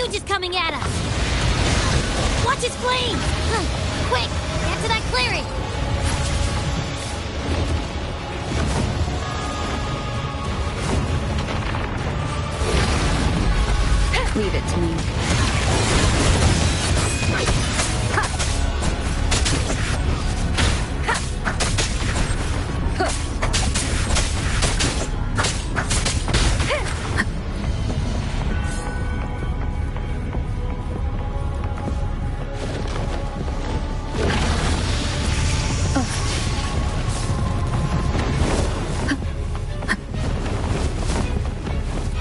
huge is coming at us! Watch his flame! Quick, get to that clearing! Leave it to me.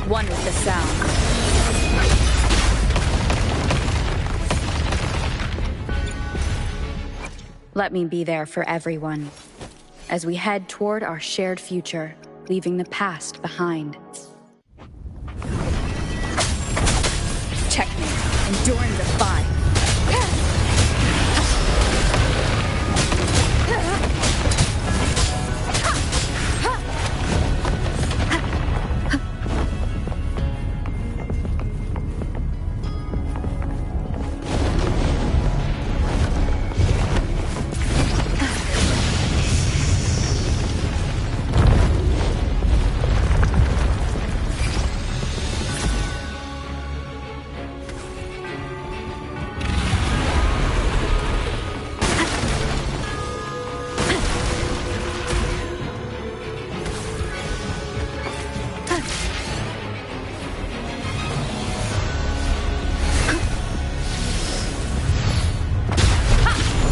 One with the sound. Let me be there for everyone, as we head toward our shared future, leaving the past behind. Checkmate, enduring the fight.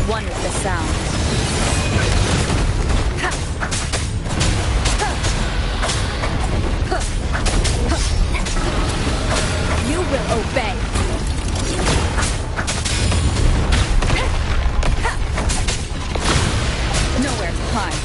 One with the sound. You will obey. Nowhere to hide.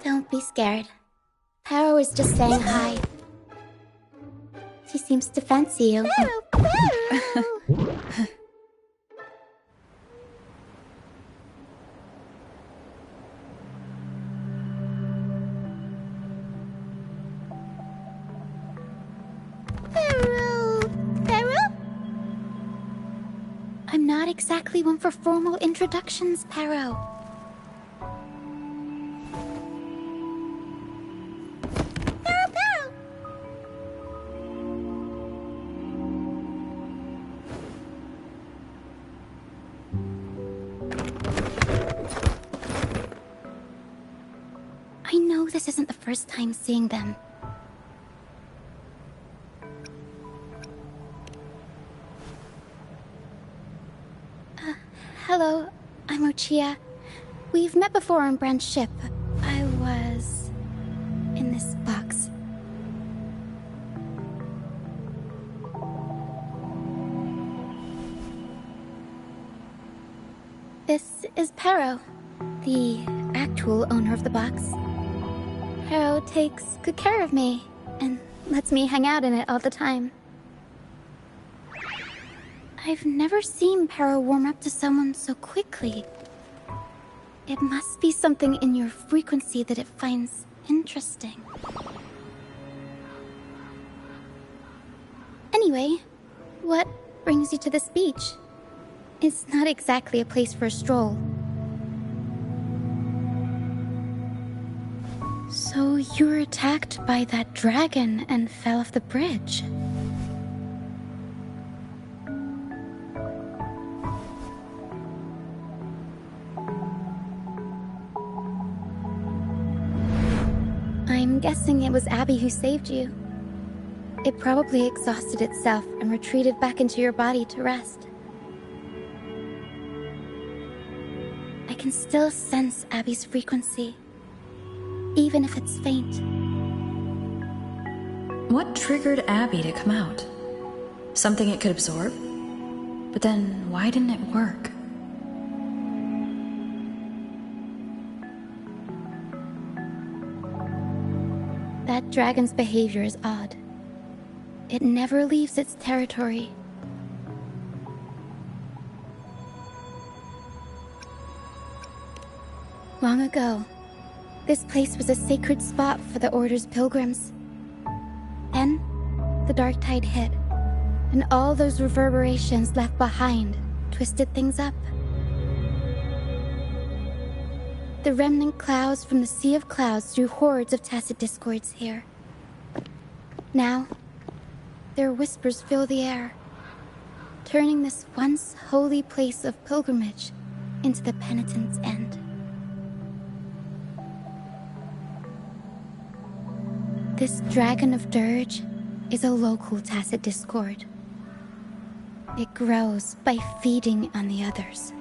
Don't be scared. Paro is just saying hi. She seems to fancy you. I'm not exactly one for formal introductions, Paro. I know this isn't the first time seeing them. Hello, I'm Ochia. We've met before on Brand's ship. I was in this box. This is Paro, the actual owner of the box. Paro takes good care of me and lets me hang out in it all the time. I've never seen Paro warm up to someone so quickly. It must be something in your frequency that it finds interesting. Anyway, what brings you to this beach? It's not exactly a place for a stroll. So you were attacked by that dragon and fell off the bridge. I'm guessing it was Abby who saved you. It probably exhausted itself and retreated back into your body to rest. I can still sense Abby's frequency, even if it's faint. What triggered Abby to come out? Something it could absorb? But then, why didn't it work? That dragon's behavior is odd. It never leaves its territory. Long ago, this place was a sacred spot for the Order's pilgrims. Then, the dark tide hit, and all those reverberations left behind twisted things up. The remnant clouds from the Sea of Clouds drew hordes of tacit discords here. Now, their whispers fill the air, turning this once holy place of pilgrimage into the penitent's end. This Dragon of Dirge is a local tacit discord. It grows by feeding on the others.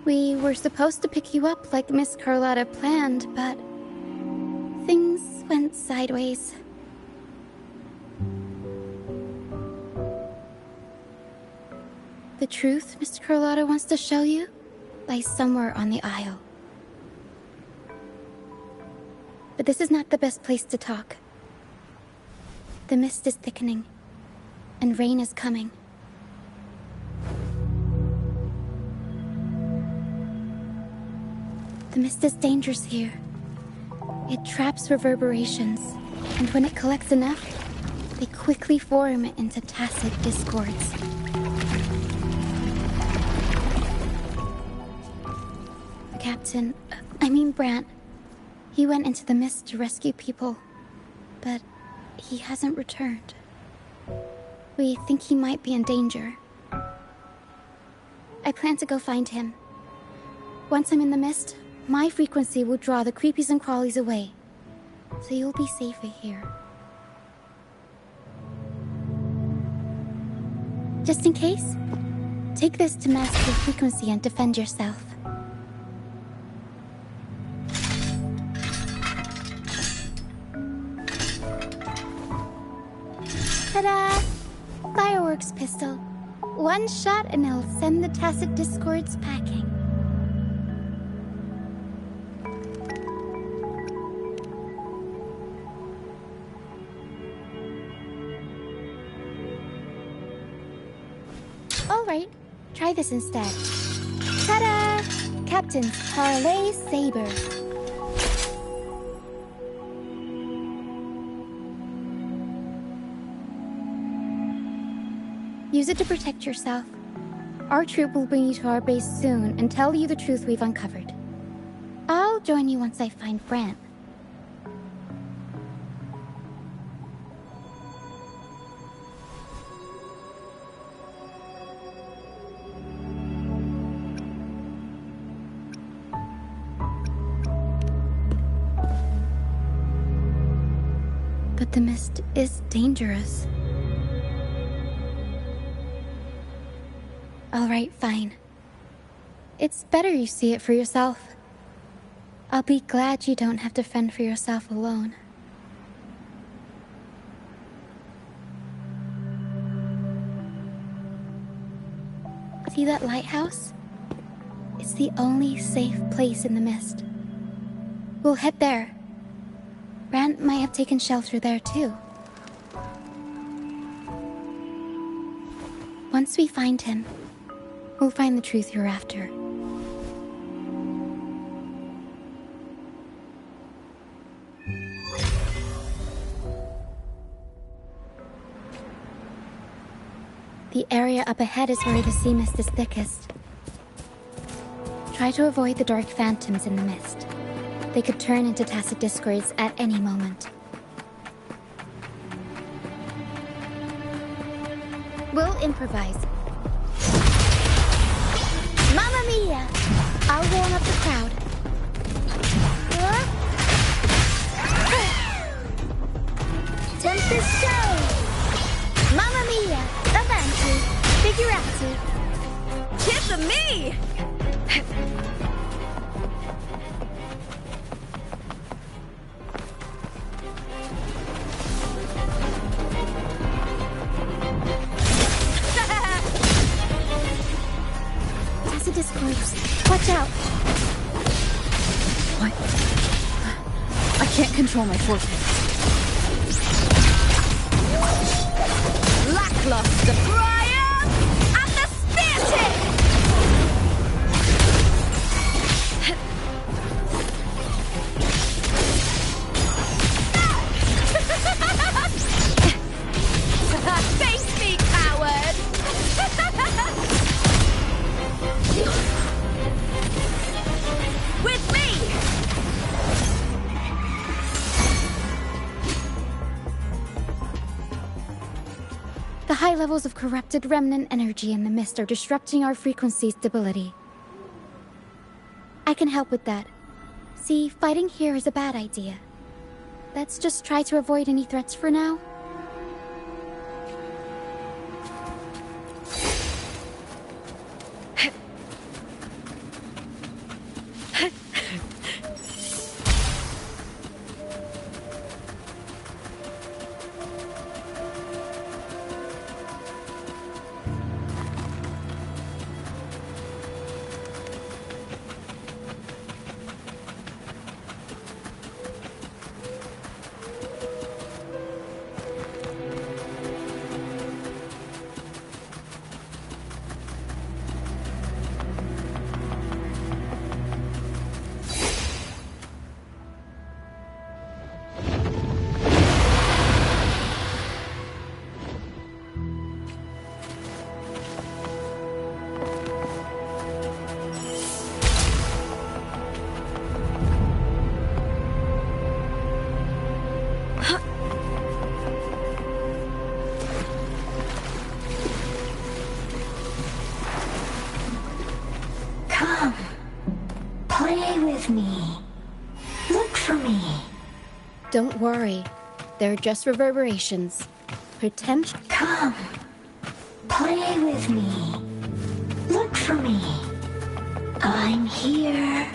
We were supposed to pick you up like Miss Carlotta planned, but things went sideways. The truth Miss Carlotta wants to show you lies somewhere on the Isle. But this is not the best place to talk. The mist is thickening, and rain is coming. The mist is dangerous here. It traps reverberations, and when it collects enough, they quickly form into tacit discords. Brant. He went into the mist to rescue people, but he hasn't returned. We think he might be in danger. I plan to go find him. Once I'm in the mist, my frequency will draw the creepies and crawlies away, so you'll be safer here. Just in case, take this to mask your frequency and defend yourself. Ta-da! Fireworks pistol. One shot and it'll send the tacit discords packing. Alright, try this instead. Ta-da! Captain's Parlay Saber. Use it to protect yourself. Our troop will bring you to our base soon and tell you the truth we've uncovered. I'll join you once I find Brant. But the mist is dangerous. Alright, fine. It's better you see it for yourself. I'll be glad you don't have to fend for yourself alone. See that lighthouse? It's the only safe place in the mist. We'll head there. Brant might have taken shelter there too. Once we find him, We'll find the truth you're after. The area up ahead is where the sea mist is thickest. Try to avoid the dark phantoms in the mist. They could turn into tacit discords at any moment. We'll improvise. Mamma mia! I'll warm up the crowd. Tempest show! Mamma mia! Avanti! Figurati! Kiss of me! Tacit discords. Watch out! What? I can't control my forces. Lackluster triumph at the spear tip! Face me, coward! With me! The high levels of corrupted remnant energy in the mist are disrupting our frequency stability. I can help with that. See, fighting here is a bad idea. Let's just try to avoid any threats for now. Come, play with me. Look for me. Don't worry. They're just reverberations. Pretend. Come, play with me. Look for me. I'm here.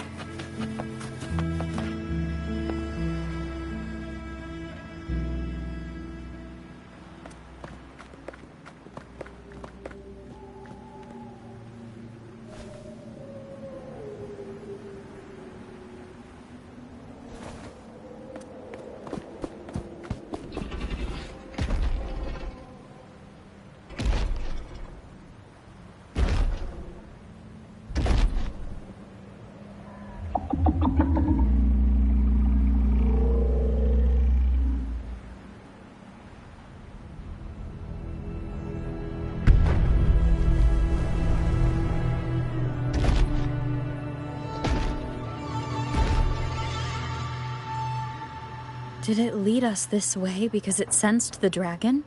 Did it lead us this way because it sensed the dragon?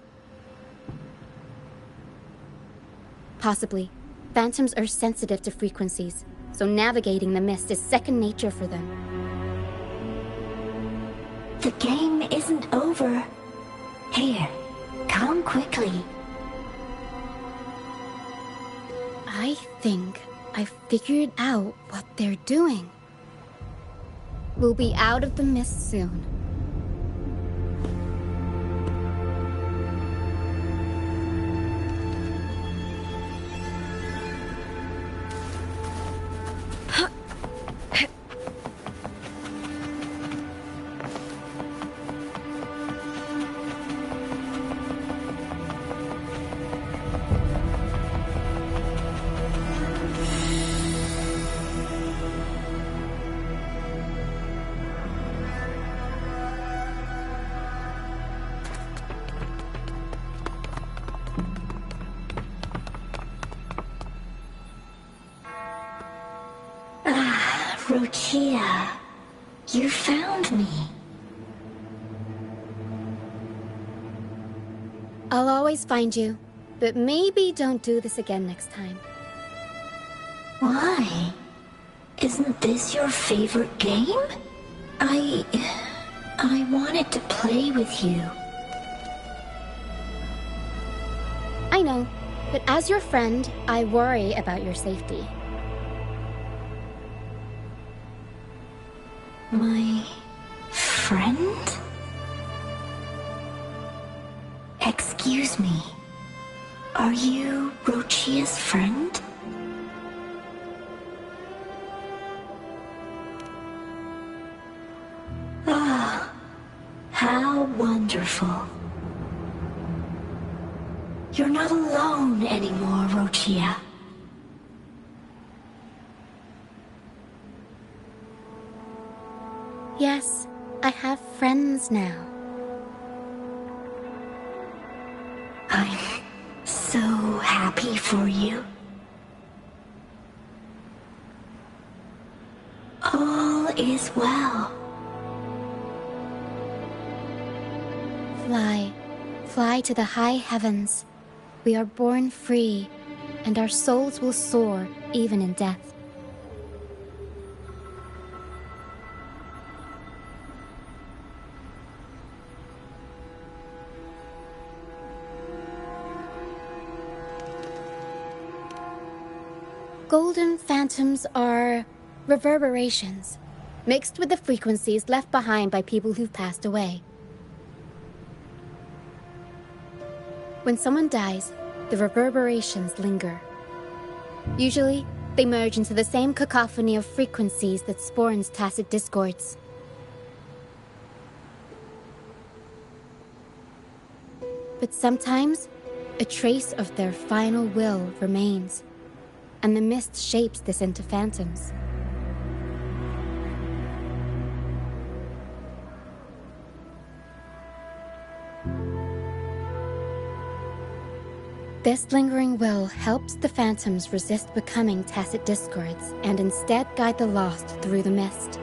Possibly. Phantoms are sensitive to frequencies, so navigating the mist is second nature for them. The game isn't over. Here, come quickly. I think I figured out what they're doing. We'll be out of the mist soon. Rochia, you found me. I'll always find you, but maybe don't do this again next time. Why? Isn't this your favorite game? I wanted to play with you. I know, but as your friend, I worry about your safety. My friend? Excuse me. Are you Rochia's friend? Ah, how wonderful. You're not alone anymore, Rochia. Yes, I have friends now. I'm so happy for you. All is well. Fly, fly to the high heavens. We are born free, and our souls will soar even in death. Golden phantoms are reverberations, mixed with the frequencies left behind by people who've passed away. When someone dies, the reverberations linger. Usually, they merge into the same cacophony of frequencies that spawns tacit discords. But sometimes, a trace of their final will remains, and the mist shapes this into phantoms. This lingering will helps the phantoms resist becoming tacit discords and instead guide the lost through the mist.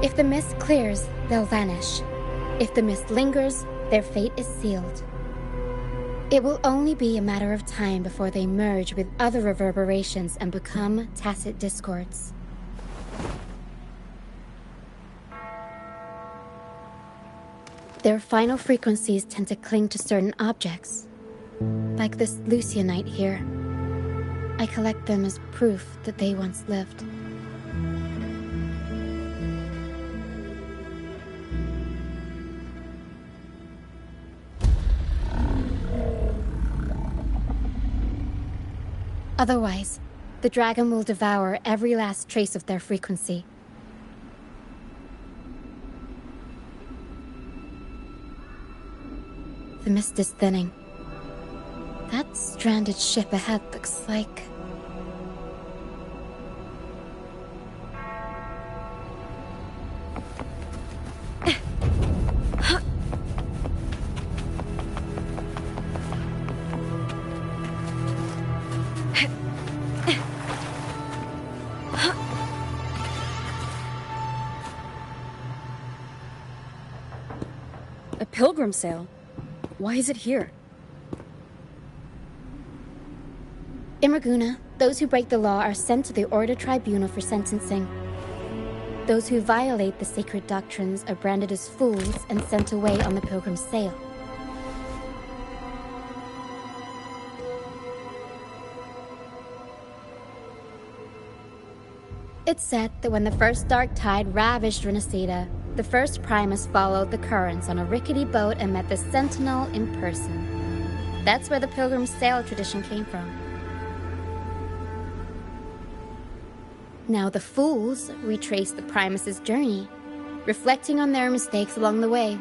If the mist clears, they'll vanish. If the mist lingers, their fate is sealed. It will only be a matter of time before they merge with other reverberations and become tacit discords. Their final frequencies tend to cling to certain objects, like this Lucianite here. I collect them as proof that they once lived. Otherwise, the dragon will devour every last trace of their frequency. The mist is thinning. That stranded ship ahead looks like... A pilgrim sail? Why is it here? In Raguna, those who break the law are sent to the Order Tribunal for sentencing. Those who violate the sacred doctrines are branded as fools and sent away on the pilgrim's sail. It's said that when the first dark tide ravaged Renacida, the first Primus followed the currents on a rickety boat and met the Sentinel in person. That's where the pilgrim's sail tradition came from. Now the fools retrace the Primus's journey, reflecting on their mistakes along the way.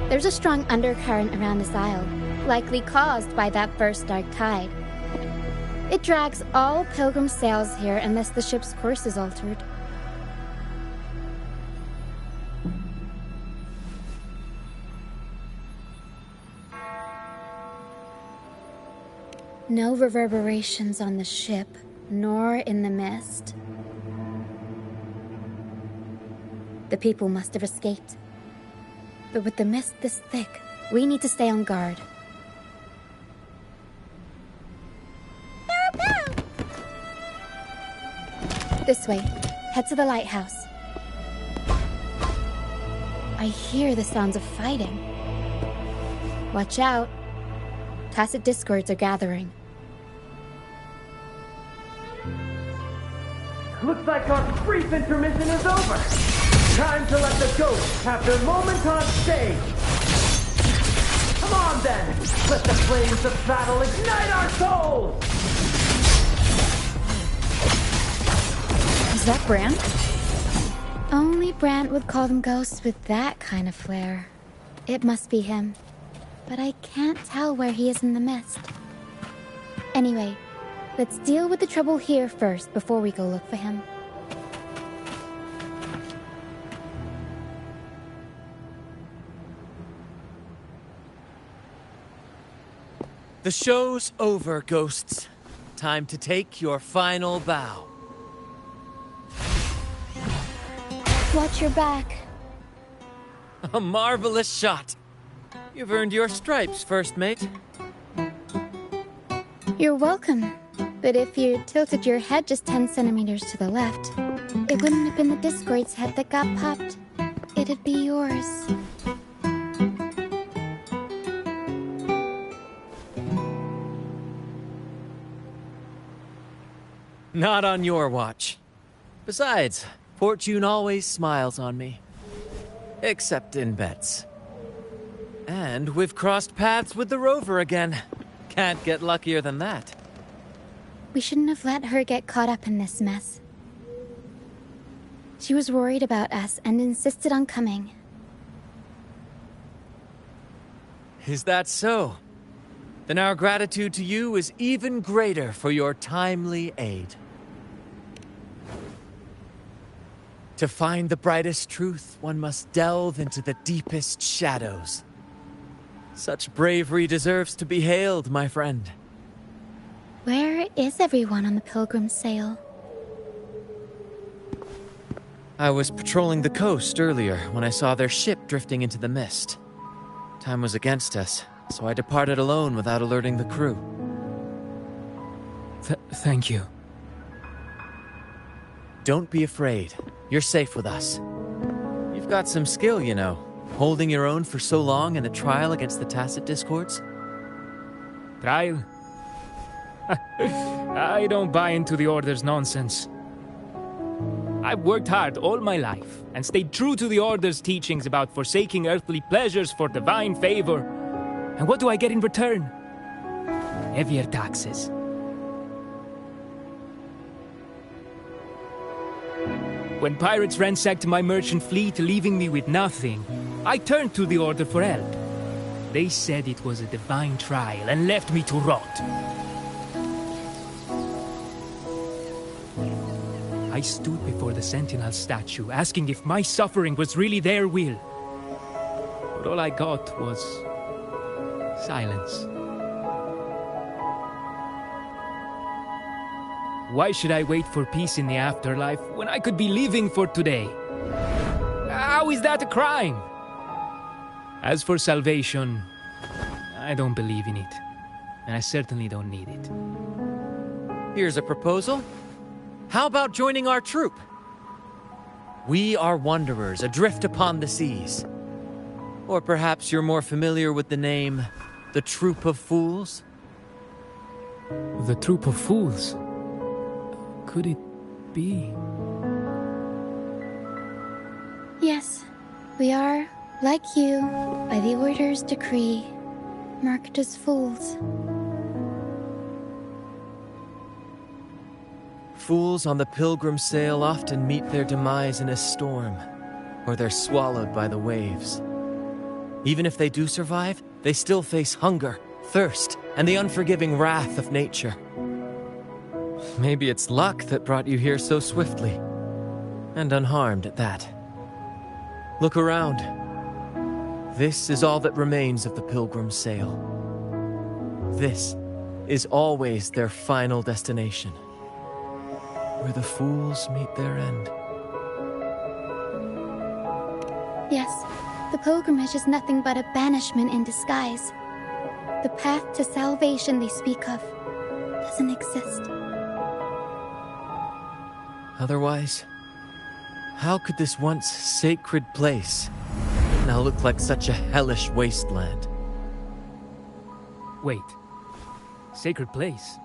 There's a strong undercurrent around this isle, likely caused by that first dark tide. It drags all pilgrim sails here unless the ship's course is altered. No reverberations on the ship, nor in the mist. The people must have escaped. But with the mist this thick, we need to stay on guard. This way. Head to the lighthouse. I hear the sounds of fighting. Watch out. Tacit discords are gathering. Looks like our brief intermission is over. Time to let the ghosts have their moment on stage. Come on then. Let the flames of battle ignite our souls. Is that Brand? Only Brant would call them ghosts with that kind of flair. It must be him. But I can't tell where he is in the mist. Anyway, let's deal with the trouble here first before we go look for him. The show's over, ghosts. Time to take your final bow. Watch your back. A marvelous shot. You've earned your stripes, first mate. You're welcome. But if you tilted your head just 10 centimeters to the left, it wouldn't have been the Discord's head that got popped. It'd be yours. Not on your watch. Besides, fortune always smiles on me. Except in bets. And we've crossed paths with the rover again. Can't get luckier than that. We shouldn't have let her get caught up in this mess. She was worried about us and insisted on coming. Is that so? Then our gratitude to you is even greater for your timely aid. To find the brightest truth, one must delve into the deepest shadows. Such bravery deserves to be hailed, my friend. Where is everyone on the Pilgrim's sail? I was patrolling the coast earlier when I saw their ship drifting into the mist. Time was against us, so I departed alone without alerting the crew. Thank you. Don't be afraid. You're safe with us. You've got some skill, you know, holding your own for so long in a trial against the Tacit Discords. Trial? I don't buy into the Order's nonsense. I've worked hard all my life and stayed true to the Order's teachings about forsaking earthly pleasures for divine favor. And what do I get in return? Heavier taxes. When pirates ransacked my merchant fleet, leaving me with nothing, I turned to the Order for help. They said it was a divine trial and left me to rot. I stood before the Sentinel statue, asking if my suffering was really their will. But all I got was silence. Why should I wait for peace in the afterlife when I could be living for today? How is that a crime? As for salvation, I don't believe in it. And I certainly don't need it. Here's a proposal. How about joining our troop? We are wanderers adrift upon the seas. Or perhaps you're more familiar with the name, the Troop of Fools? The Troop of Fools? Could it be? Yes, we are, like you, by the Order's decree, marked as fools. Fools on the Pilgrim sail often meet their demise in a storm, or they're swallowed by the waves. Even if they do survive, they still face hunger, thirst, and the unforgiving wrath of nature. Maybe it's luck that brought you here so swiftly, and unharmed at that. Look around. This is all that remains of the Pilgrim sail. This is always their final destination, where the fools meet their end. Yes, the pilgrimage is nothing but a banishment in disguise. The path to salvation they speak of doesn't exist. Otherwise, how could this once sacred place now look like such a hellish wasteland? Wait. Sacred place?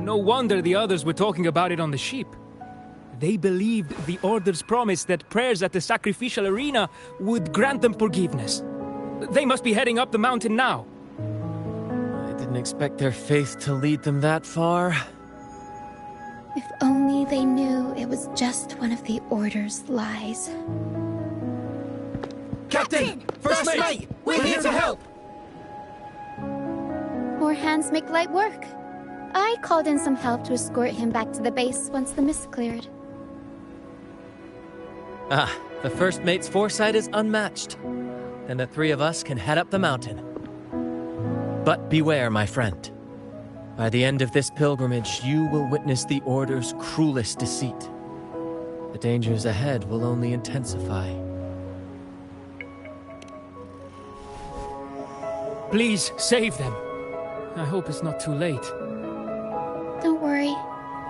No wonder the others were talking about it on the ship. They believed the Order's promise that prayers at the sacrificial arena would grant them forgiveness. They must be heading up the mountain now. I didn't expect their faith to lead them that far. If only they knew it was just one of the Order's lies. Captain! First mate! We're here to help! More hands make light work. I called in some help to escort him back to the base once the mist cleared. Ah, the first mate's foresight is unmatched. Then the three of us can head up the mountain. But beware, my friend. By the end of this pilgrimage, you will witness the Order's cruelest deceit. The dangers ahead will only intensify. Please, save them. I hope it's not too late. Don't worry.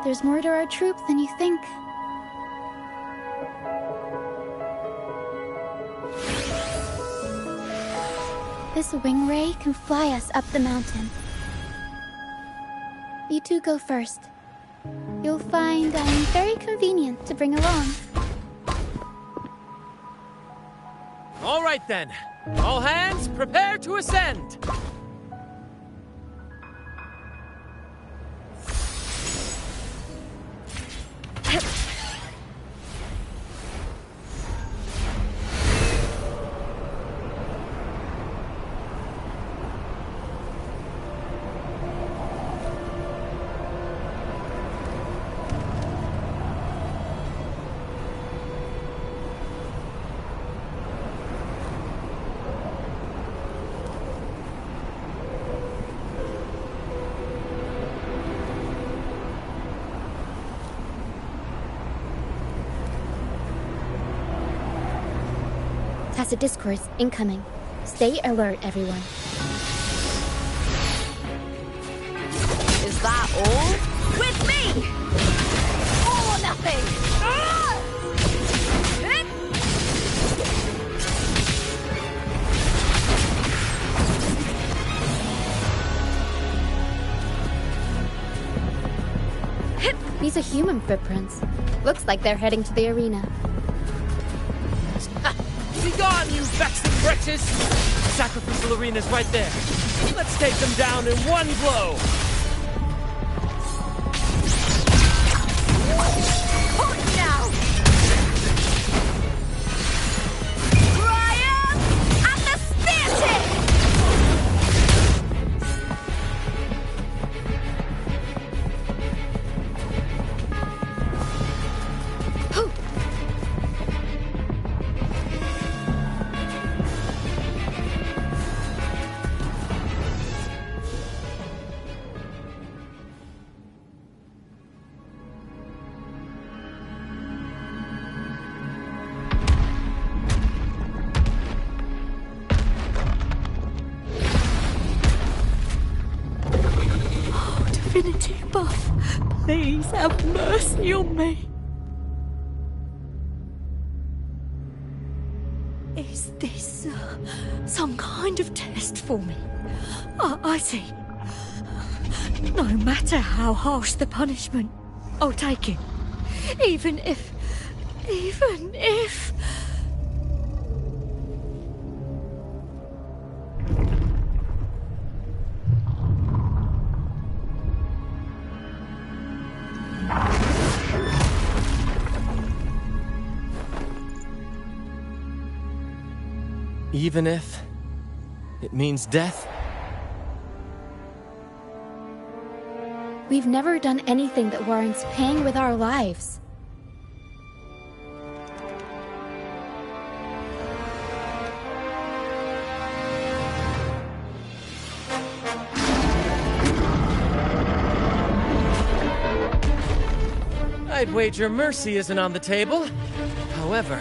There's more to our troop than you think. This wing ray can fly us up the mountain. You two go first. You'll find I'm very convenient to bring along. All right then. All hands, prepare to ascend! Tacit discourse incoming. Stay alert, everyone. Is that all? With me! All or nothing! Ah! These are human footprints. Looks like they're heading to the arena. Be gone, you vexing wretches! The sacrificial arena's right there. Let's take them down in one blow! Hold it now! Ryan! At the spear tip! Divinity buff, please have mercy on me. Is this some kind of test for me? I see. No matter how harsh the punishment, I'll take it. Even if... Even if it means death? We've never done anything that warrants paying with our lives. I'd wager mercy isn't on the table. However,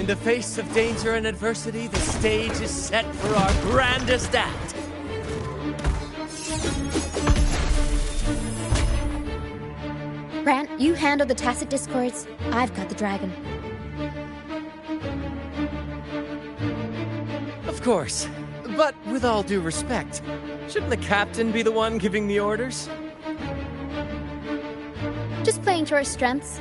in the face of danger and adversity, the stage is set for our grandest act. Brant, you handle the tacit discords. I've got the dragon. Of course. But with all due respect, shouldn't the captain be the one giving the orders? Just playing to our strengths.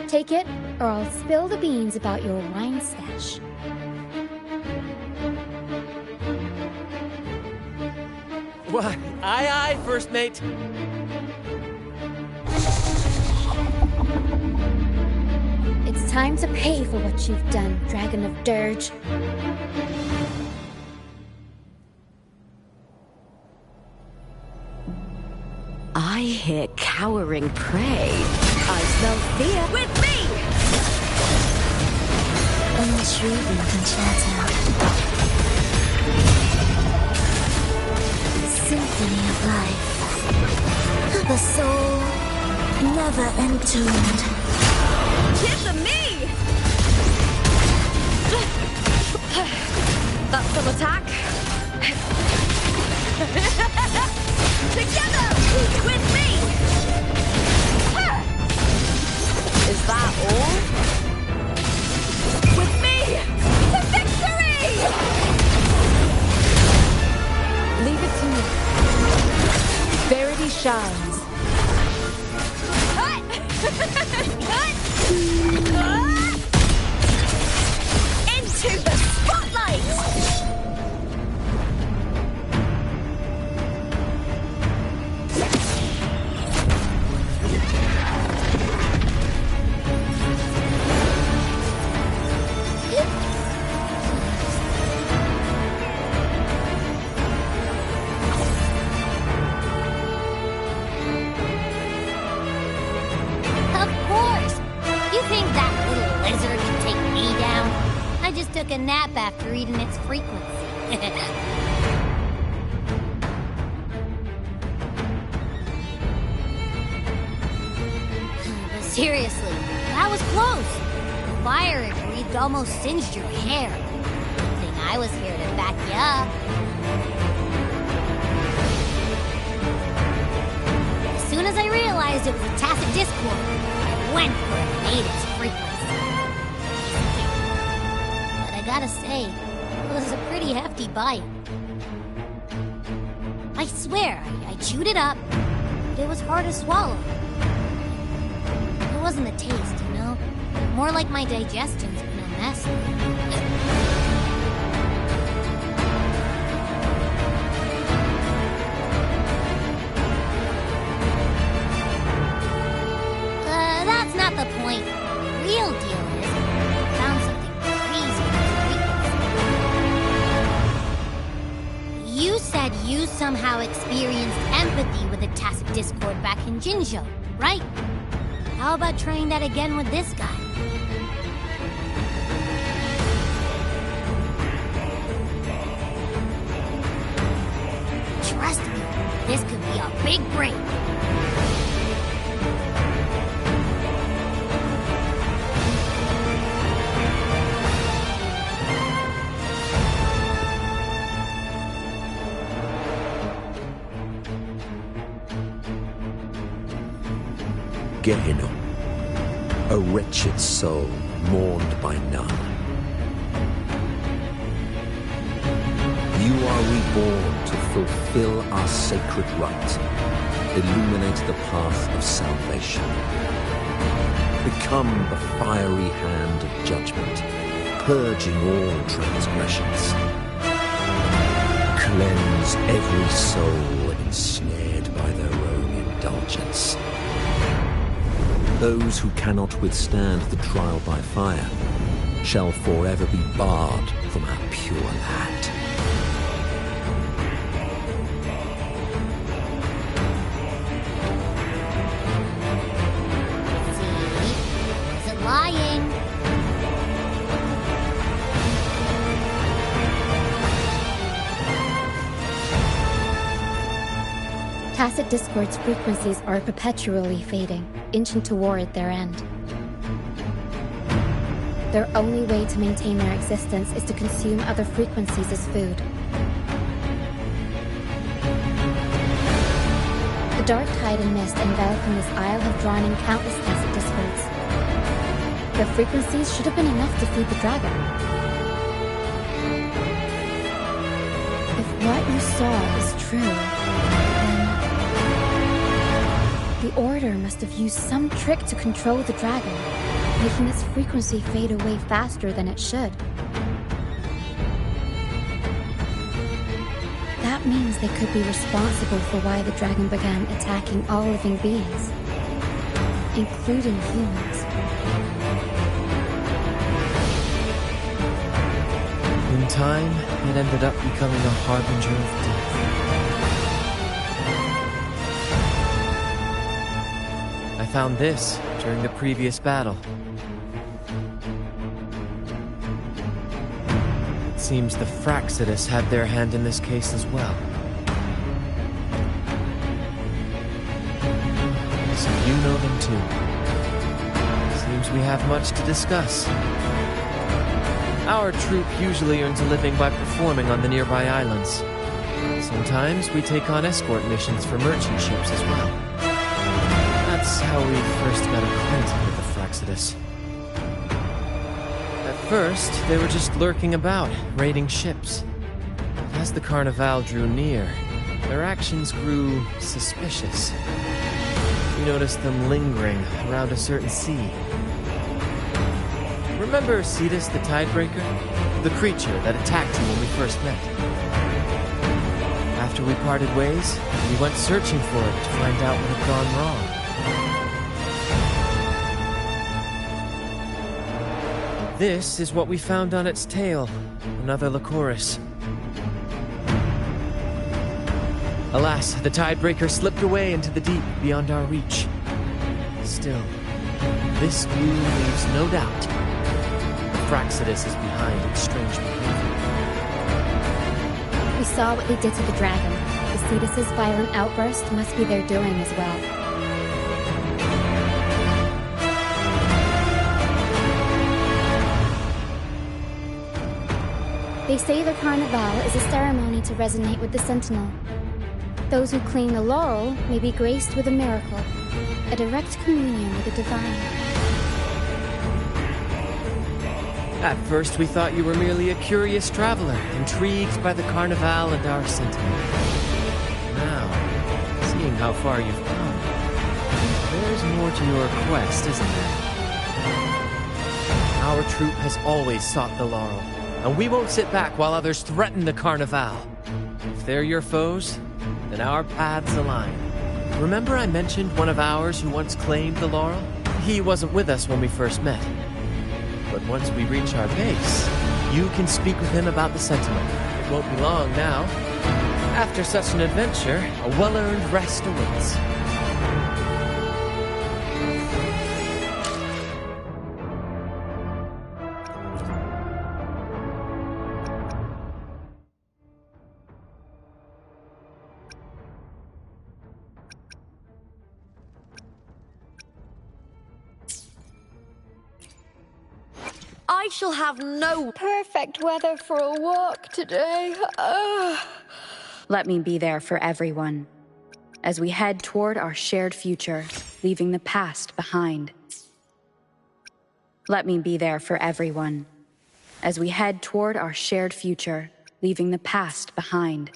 Take it, or I'll spill the beans about your wine stash. Why, aye, first mate. It's time to pay for what you've done, Dragon of Dirge. I hear cowering prey. I smell fear. With me! Intriguing concerto. Symphony of life. The soul never entombed. Kiss of me! Up from attack. Together! With me! Is that all? With me! To victory! Leave it to me. Verity shines. Cut! Cut! Into the spotlight! Took a nap after reading its frequency. But seriously, that was close. The fire it breathed almost singed your hair. Good thing I was here to back you up. As soon as I realized it was a tacit discord, I went for it and ate its frequency. I gotta say, it was a pretty hefty bite. I swear, I chewed it up, but it was hard to swallow. It wasn't the taste, you know? More like my digestion's been a mess. That's not the point. The real deal is, I found something crazy. You said you somehow experienced empathy with the tacit discord back in Jinzhou, right? How about trying that again with this guy? Trust me, this could be a big break. Gehenna, a wretched soul mourned by none. You are reborn to fulfill our sacred rite, illuminate the path of salvation. Become the fiery hand of judgment, purging all transgressions. Cleanse every soul ensnared by their own indulgence. Those who cannot withstand the trial by fire shall forever be barred from our pure land. See? Isn't lying. Tacit Discord's frequencies are perpetually fading, inching toward their end. Their only way to maintain their existence is to consume other frequencies as food. The dark tide and mist enveloping this isle have drawn in countless Tacit Discords. Their frequencies should have been enough to feed the dragon. If what you saw is true, then the Order must have used some trick to control the dragon, making its frequency fade away faster than it should. That means they could be responsible for why the dragon began attacking all living beings, including humans. In time, it ended up becoming a harbinger of death. I found this during the previous battle. It seems the Fraxidus had their hand in this case as well. So you know them too. Seems we have much to discuss. Our troop usually earns a living by performing on the nearby islands. Sometimes we take on escort missions for merchant ships as well. That's how we first got acquainted with the Fraxidus. At first, they were just lurking about, raiding ships. As the Carnival drew near, their actions grew suspicious. We noticed them lingering around a certain sea. Remember Cetus the Tidebreaker? The creature that attacked you when we first met. After we parted ways, we went searching for it to find out what had gone wrong. This is what we found on its tail, another Lycoris. Alas, the Tidebreaker slipped away into the deep beyond our reach. Still, this view leaves no doubt. Fraxidus is behind its strange behavior. We saw what they did to the dragon. The Cetus's violent outburst must be their doing as well. They say the Carnival is a ceremony to resonate with the Sentinel. Those who claim the laurel may be graced with a miracle, a direct communion with the divine. At first, we thought you were merely a curious traveler, intrigued by the Carnival and our sentiment. Now, seeing how far you've come, there's more to your quest, isn't there? Our troop has always sought the laurel, and we won't sit back while others threaten the Carnival. If they're your foes, then our paths align. Remember I mentioned one of ours who once claimed the laurel? He wasn't with us when we first met. But once we reach our base, you can speak with him about the Sentinel. It won't be long now. After such an adventure, a well-earned rest awaits. I shall have no perfect weather for a walk today. Let me be there for everyone, as we head toward our shared future, leaving the past behind. Let me be there for everyone, as we head toward our shared future, leaving the past behind.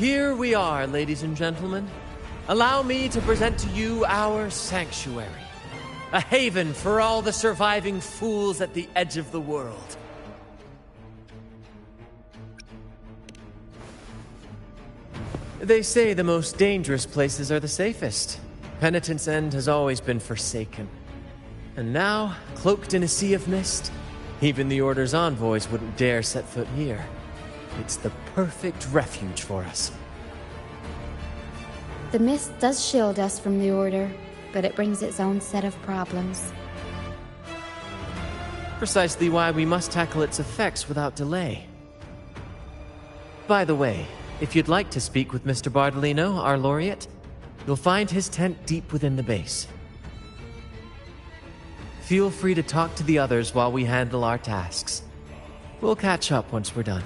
Here we are, ladies and gentlemen. Allow me to present to you our sanctuary. A haven for all the surviving fools at the edge of the world. They say the most dangerous places are the safest. Penitent's End has always been forsaken. And now, cloaked in a sea of mist, even the Order's envoys wouldn't dare set foot here. It's the perfect refuge for us. The mist does shield us from the Order, but it brings its own set of problems. Precisely why we must tackle its effects without delay. By the way, if you'd like to speak with Mr. Bardolino, our laureate, you'll find his tent deep within the base. Feel free to talk to the others while we handle our tasks. We'll catch up once we're done.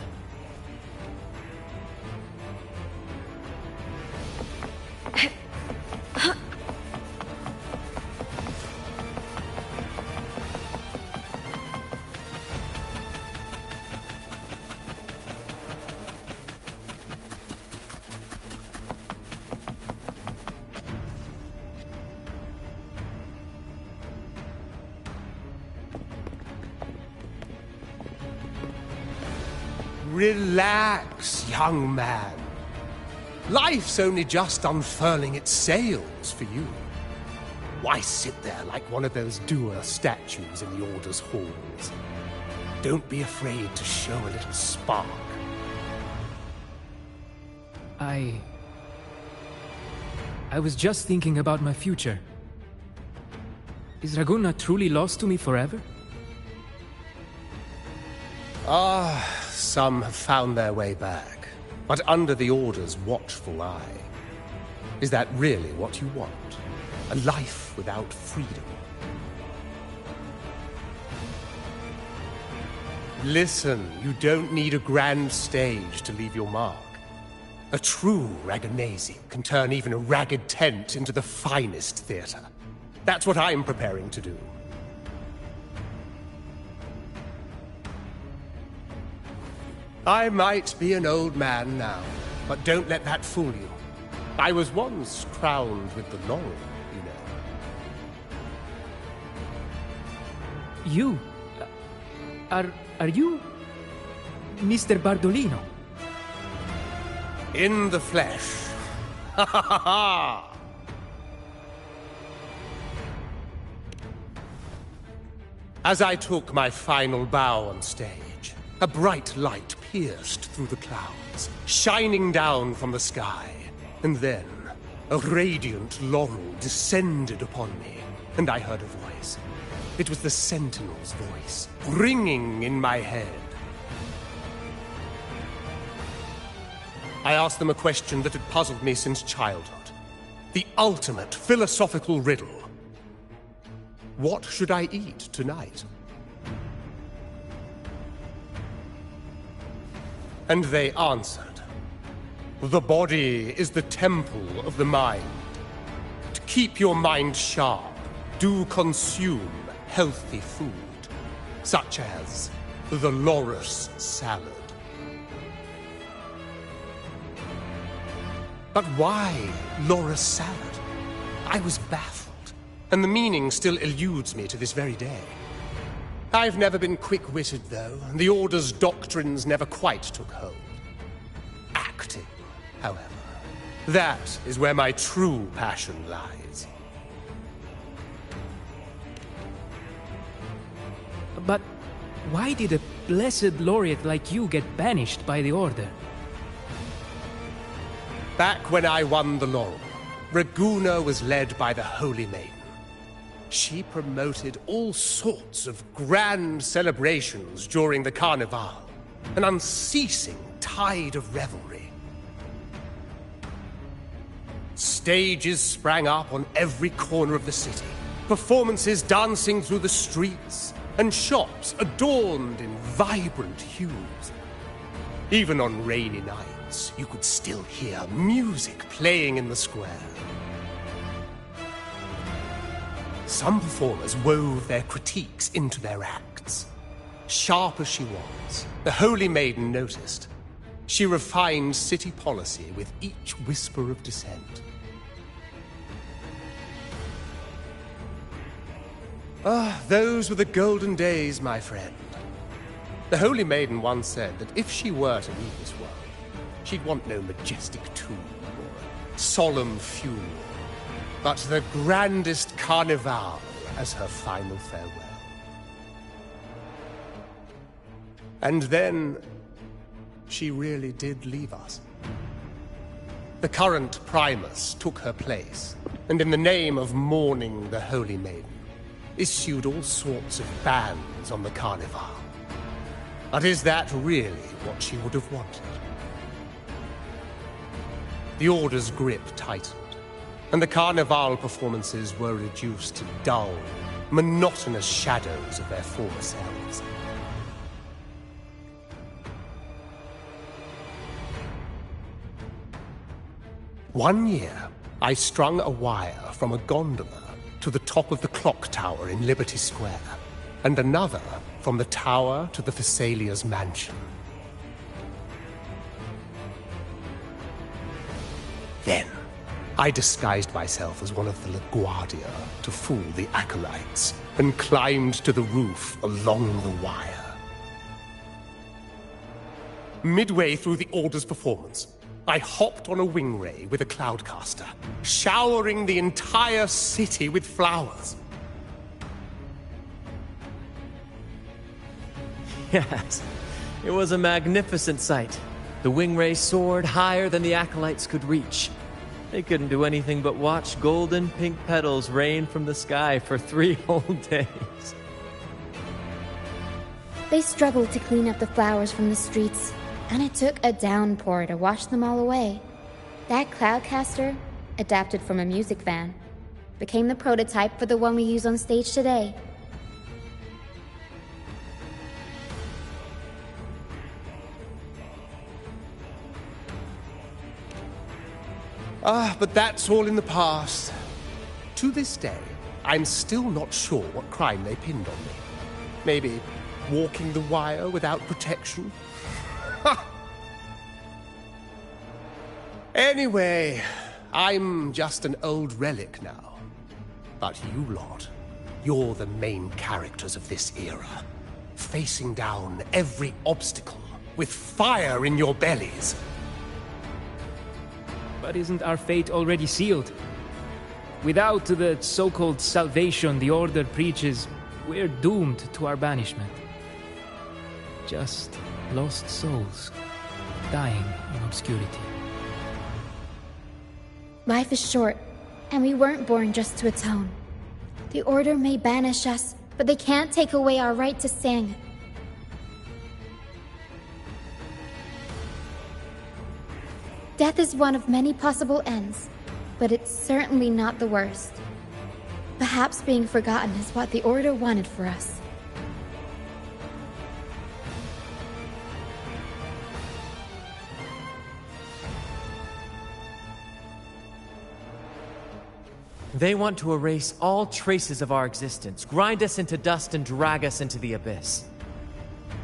Relax, young man. Life's only just unfurling its sails for you. Why sit there like one of those dour statues in the Order's halls? Don't be afraid to show a little spark. I was just thinking about my future. Is Raguna truly lost to me forever? Some have found their way back, but under the Order's watchful eye. Is that really what you want? A life without freedom? Listen, you don't need a grand stage to leave your mark. A true Raganese can turn even a ragged tent into the finest theater. That's what I'm preparing to do. I might be an old man now, but don't let that fool you. I was once crowned with the laurel, you know. You? Are you Mr. Bardolino? In the flesh. Ha ha ha ha! As I took my final bow on stage, a bright light pierced through the clouds, shining down from the sky. And then, a radiant laurel descended upon me, and I heard a voice. It was the Sentinel's voice, ringing in my head. I asked them a question that had puzzled me since childhood. The ultimate philosophical riddle. What should I eat tonight? And they answered. The body is the temple of the mind. To keep your mind sharp, do consume healthy food, such as the loris salad. But why loris salad? I was baffled, and the meaning still eludes me to this very day. I've never been quick-witted, though, and the Order's doctrines never quite took hold. Acting, however, that is where my true passion lies. But why did a blessed laureate like you get banished by the Order? Back when I won the laurel, Raguna was led by the Holy Maiden. She promoted all sorts of grand celebrations during the Carnival, an unceasing tide of revelry. Stages sprang up on every corner of the city, performances dancing through the streets, and shops adorned in vibrant hues. Even on rainy nights, you could still hear music playing in the square. Some performers wove their critiques into their acts. Sharp as she was, the Holy Maiden noticed. She refined city policy with each whisper of dissent. Ah, those were the golden days, my friend. The Holy Maiden once said that if she were to leave this world, she'd want no majestic tomb or solemn funeral, but the grandest carnival as her final farewell. And then, she really did leave us. The current Primus took her place, and in the name of mourning the Holy Maiden, issued all sorts of bans on the Carnival. But is that really what she would have wanted? The Order's grip tightened, and the Carnival performances were reduced to dull, monotonous shadows of their former selves. One year, I strung a wire from a gondola to the top of the clock tower in Liberty Square, and another from the tower to the Thessalia's mansion. Then, I disguised myself as one of the LaGuardia to fool the acolytes, and climbed to the roof along the wire. Midway through the Order's performance, I hopped on a wing ray with a cloudcaster, showering the entire city with flowers. Yes, it was a magnificent sight. The wing ray soared higher than the acolytes could reach. They couldn't do anything but watch golden pink petals rain from the sky for 3 whole days. They struggled to clean up the flowers from the streets, and it took a downpour to wash them all away. That cloudcaster, adapted from a music van, became the prototype for the one we use on stage today. But that's all in the past. To this day, I'm still not sure what crime they pinned on me. Maybe walking the wire without protection? Anyway, I'm just an old relic now. But you lot, you're the main characters of this era. Facing down every obstacle with fire in your bellies. But isn't our fate already sealed? Without the so-called salvation the Order preaches, we're doomed to our banishment. Just lost souls, dying in obscurity. Life is short, and we weren't born just to atone. The Order may banish us, but they can't take away our right to sing. Death is one of many possible ends, but it's certainly not the worst. Perhaps being forgotten is what the Order wanted for us. They want to erase all traces of our existence, grind us into dust and drag us into the abyss.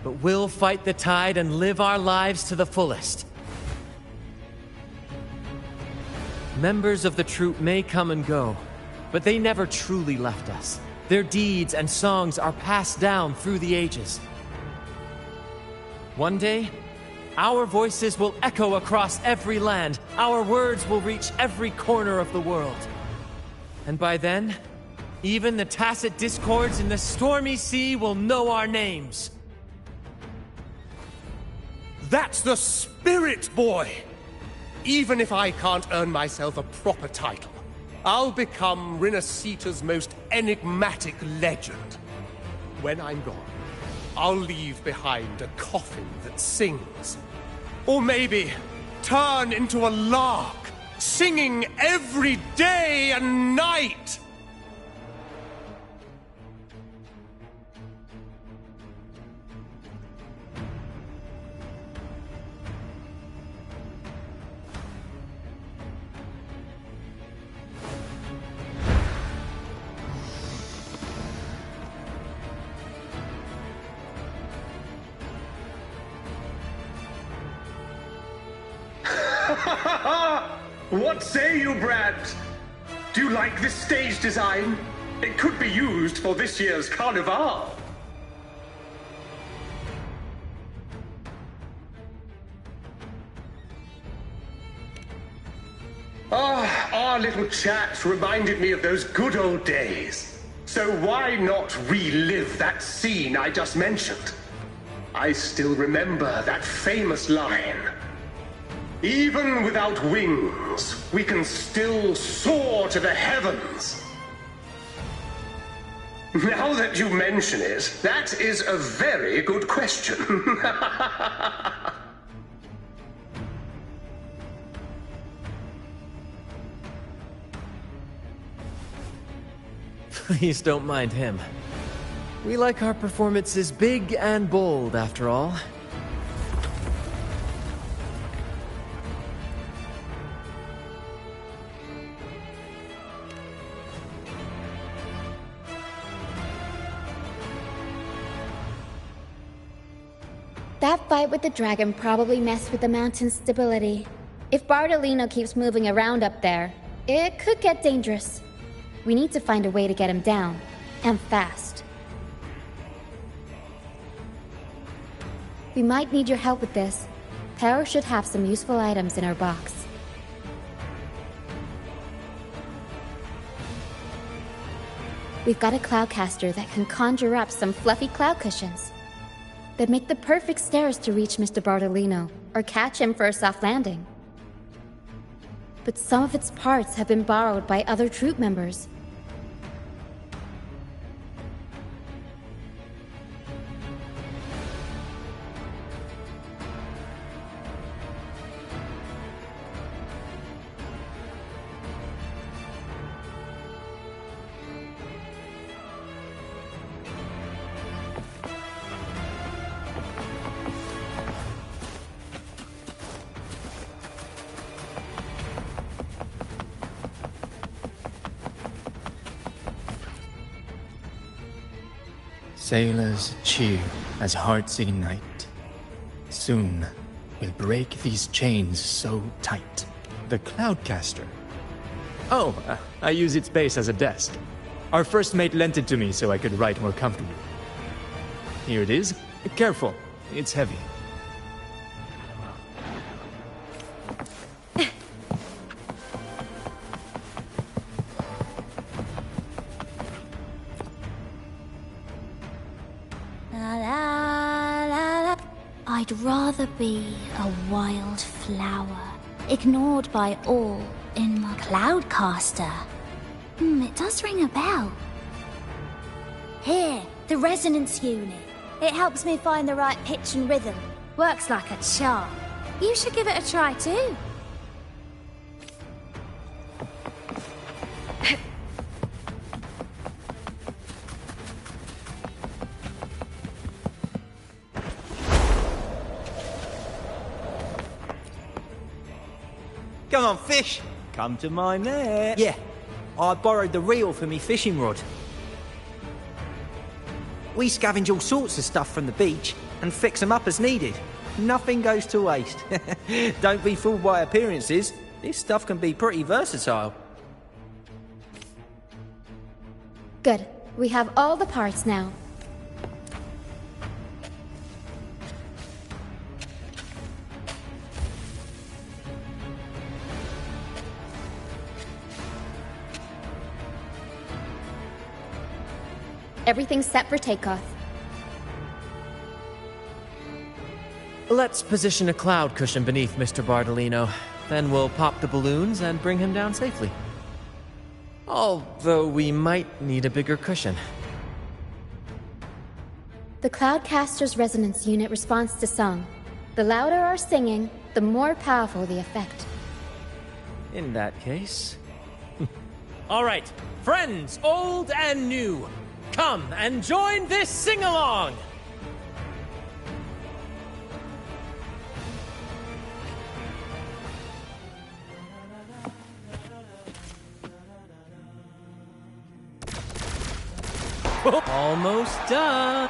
But we'll fight the tide and live our lives to the fullest. Members of the troupe may come and go, but they never truly left us. Their deeds and songs are passed down through the ages. One day, our voices will echo across every land. Our words will reach every corner of the world. And by then, even the tacit discords in the stormy sea will know our names. That's the spirit, boy! Even if I can't earn myself a proper title, I'll become Rinasita's most enigmatic legend. When I'm gone, I'll leave behind a coffin that sings. Or maybe turn into a lark, singing every day and night! What say you, Brad? Do you like this stage design? It could be used for this year's carnival. Ah, our little chat reminded me of those good old days. So why not relive that scene I just mentioned? I still remember that famous line. Even without wings, we can still soar to the heavens. Now that you mention it, that is a very good question. Please don't mind him. We like our performances big and bold, after all. That fight with the dragon probably messed with the mountain's stability. If Bardolino keeps moving around up there, it could get dangerous. We need to find a way to get him down, and fast. We might need your help with this. Power should have some useful items in our box. We've got a cloudcaster that can conjure up some fluffy cloud cushions. They'd make the perfect stairs to reach Mr. Bardolino, or catch him for a soft landing. But some of its parts have been borrowed by other troop members. Sailors cheer as hearts ignite. Soon, we'll break these chains so tight. The Cloudcaster. Oh, I use its base as a desk. Our first mate lent it to me so I could write more comfortably. Here it is. Careful, it's heavy. I'd rather be a wild flower, ignored by all in my Cloudcaster. It does ring a bell. Here, the resonance unit. It helps me find the right pitch and rhythm. Works like a charm. You should give it a try too. Come on, fish. Come to my net. Yeah, I borrowed the reel for me fishing rod. We scavenge all sorts of stuff from the beach and fix them up as needed. Nothing goes to waste. Don't be fooled by appearances. This stuff can be pretty versatile. Good. We have all the parts now. Everything's set for takeoff. Let's position a cloud cushion beneath Mr. Bardolino. Then we'll pop the balloons and bring him down safely. Although we might need a bigger cushion. The Cloudcaster's resonance unit responds to song. The louder our singing, the more powerful the effect. In that case... All right, friends, old and new. Come and join this sing-along! Almost done!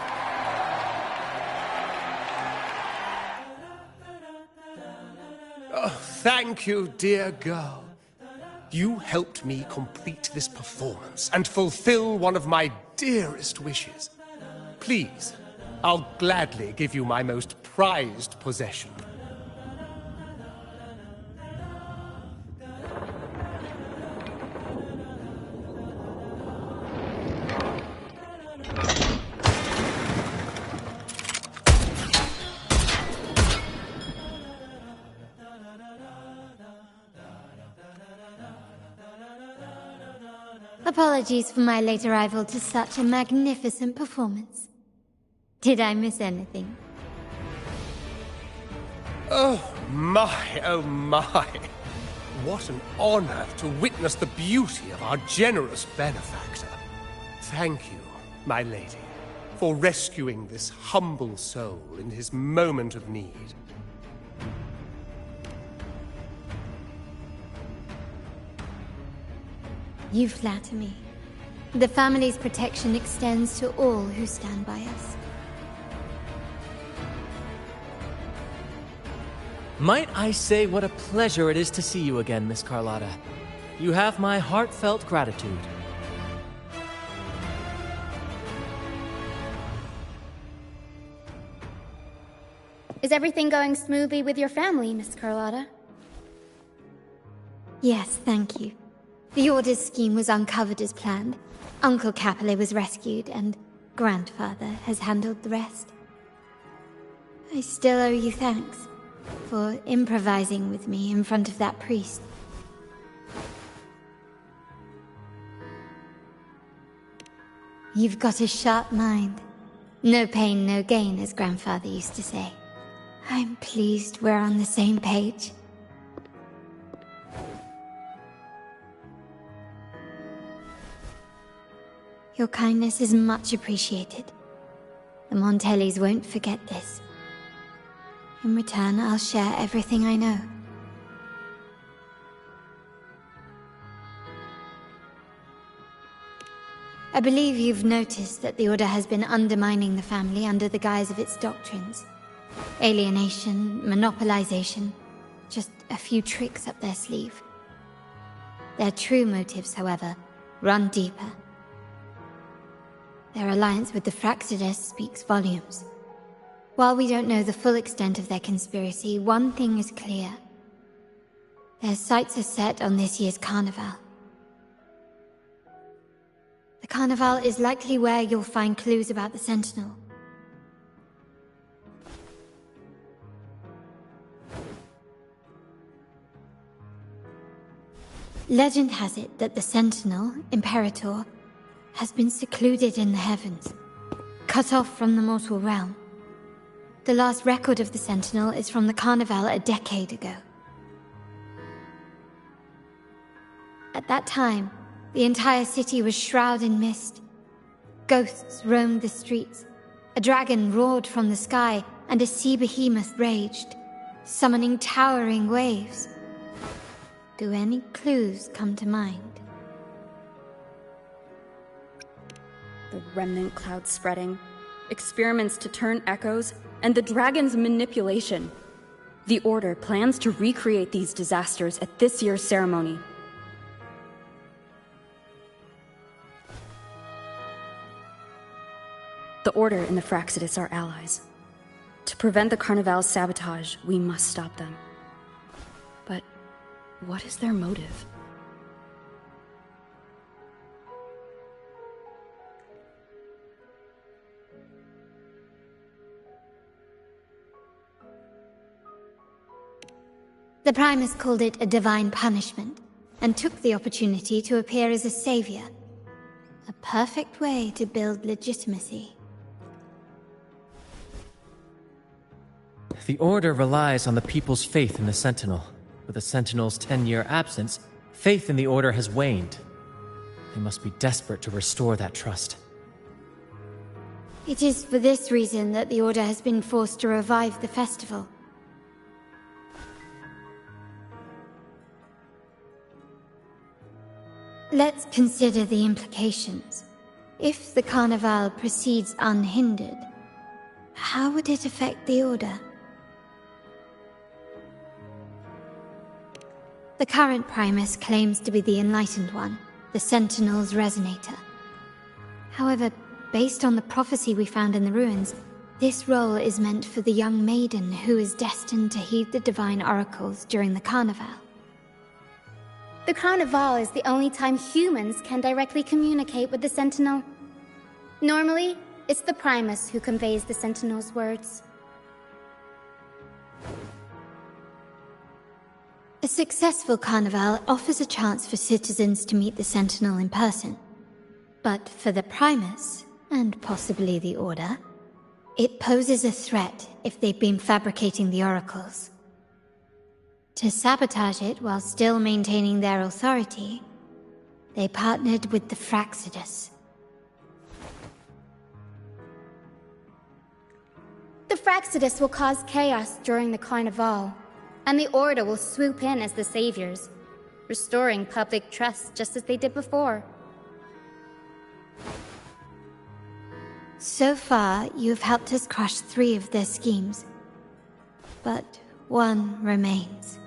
Oh, Thank you, dear girl. You helped me complete this performance and fulfill one of my dearest wishes. Please, I'll gladly give you my most prized possession. Apologies for my late arrival to such a magnificent performance. Did I miss anything? Oh my, oh my. What an honor to witness the beauty of our generous benefactor. Thank you, my lady, for rescuing this humble soul in his moment of need. You flatter me. The family's protection extends to all who stand by us. Might I say what a pleasure it is to see you again, Miss Carlotta. You have my heartfelt gratitude. Is everything going smoothly with your family, Miss Carlotta? Yes, thank you. The Order's scheme was uncovered as planned. Uncle Capilet was rescued, and Grandfather has handled the rest. I still owe you thanks for improvising with me in front of that priest. You've got a sharp mind. No pain, no gain, as Grandfather used to say. I'm pleased we're on the same page. Your kindness is much appreciated. The Montellis won't forget this. In return, I'll share everything I know. I believe you've noticed that the Order has been undermining the family under the guise of its doctrines. Alienation, monopolization, just a few tricks up their sleeve. Their true motives, however, run deeper. Their alliance with the Fraxides speaks volumes. While we don't know the full extent of their conspiracy, one thing is clear. Their sights are set on this year's carnival. The carnival is likely where you'll find clues about the Sentinel. Legend has it that the Sentinel, Imperator, has been secluded in the heavens, cut off from the mortal realm. The last record of the Sentinel is from the Carnival a decade ago. At that time, the entire city was shrouded in mist. Ghosts roamed the streets, a dragon roared from the sky, and a sea behemoth raged, summoning towering waves. Do any clues come to mind? The remnant cloud spreading, experiments to turn echoes, and the dragon's manipulation. The Order plans to recreate these disasters at this year's ceremony. The Order and the Fraxides are allies. To prevent the Carnival's sabotage, we must stop them. But what is their motive? The Primus called it a divine punishment, and took the opportunity to appear as a savior. A perfect way to build legitimacy. The Order relies on the people's faith in the Sentinel. With the Sentinel's 10-year absence, faith in the Order has waned. They must be desperate to restore that trust. It is for this reason that the Order has been forced to revive the festival. Let's consider the implications. If the Carnival proceeds unhindered, how would it affect the Order? The current Primus claims to be the Enlightened One, the Sentinel's Resonator. However, based on the prophecy we found in the ruins, this role is meant for the young maiden who is destined to heed the divine oracles during the Carnival. The Carnival is the only time humans can directly communicate with the Sentinel. Normally, it's the Primus who conveys the Sentinel's words. A successful Carnival offers a chance for citizens to meet the Sentinel in person. But for the Primus, and possibly the Order, it poses a threat if they've been fabricating the oracles. To sabotage it while still maintaining their authority, they partnered with the Fraxidus. The Fraxidus will cause chaos during the Carnival, and the Order will swoop in as the saviors, restoring public trust just as they did before. So far, you've helped us crush 3 of their schemes, but one remains.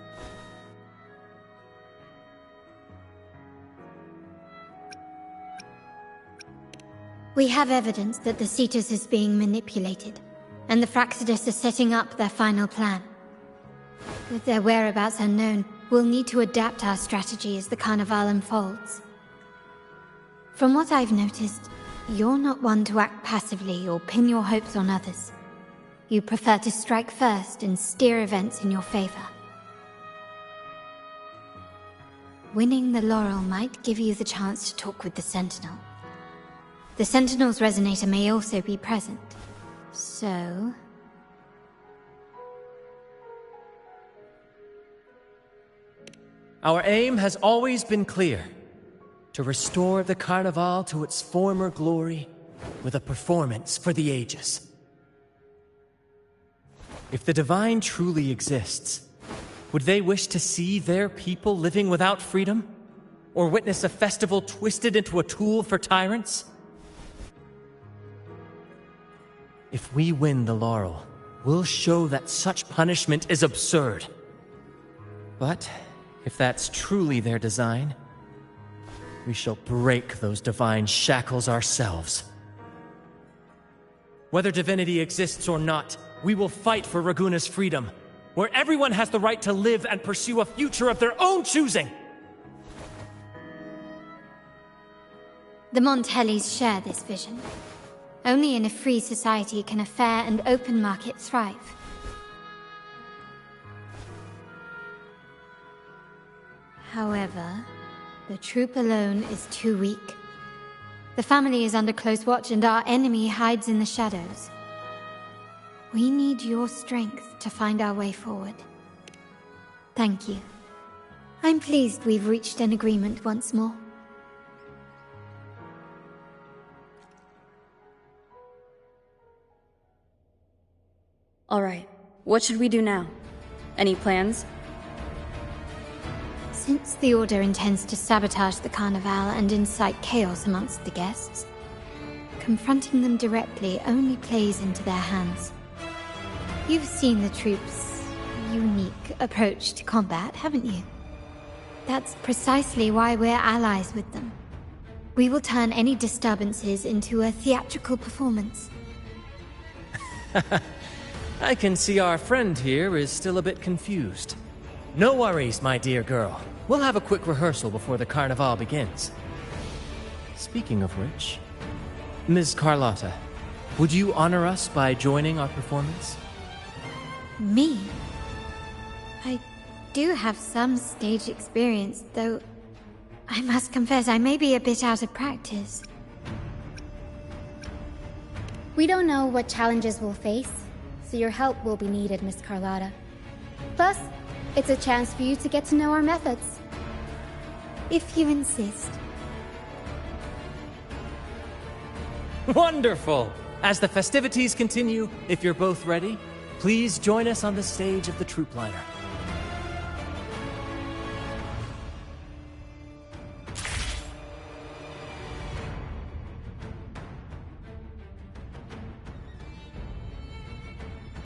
We have evidence that the Cetus is being manipulated, and the Fraxidus are setting up their final plan. With their whereabouts unknown, we'll need to adapt our strategy as the Carnival unfolds. From what I've noticed, you're not one to act passively or pin your hopes on others. You prefer to strike first and steer events in your favor. Winning the laurel might give you the chance to talk with the Sentinel. The Sentinel's Resonator may also be present, so... Our aim has always been clear: to restore the Carnival to its former glory with a performance for the ages. If the Divine truly exists, would they wish to see their people living without freedom? Or witness a festival twisted into a tool for tyrants? If we win the laurel, we'll show that such punishment is absurd. But if that's truly their design, we shall break those divine shackles ourselves. Whether divinity exists or not, we will fight for Raguna's freedom, where everyone has the right to live and pursue a future of their own choosing! The Montellis share this vision. Only in a free society can a fair and open market thrive. However, the troop alone is too weak. The family is under close watch and our enemy hides in the shadows. We need your strength to find our way forward. Thank you. I'm pleased we've reached an agreement once more. All right, what should we do now? Any plans? Since the Order intends to sabotage the Carnival and incite chaos amongst the guests, confronting them directly only plays into their hands. You've seen the troops' unique approach to combat, haven't you? That's precisely why we're allies with them. We will turn any disturbances into a theatrical performance. I can see our friend here is still a bit confused. No worries, my dear girl. We'll have a quick rehearsal before the Carnival begins. Speaking of which, Ms. Carlotta, would you honor us by joining our performance? Me? I do have some stage experience, though I must confess I may be a bit out of practice. We don't know what challenges we'll face, so your help will be needed, Miss Carlotta. Plus, it's a chance for you to get to know our methods. If you insist. Wonderful! As the festivities continue, if you're both ready, please join us on the stage of the troop liner.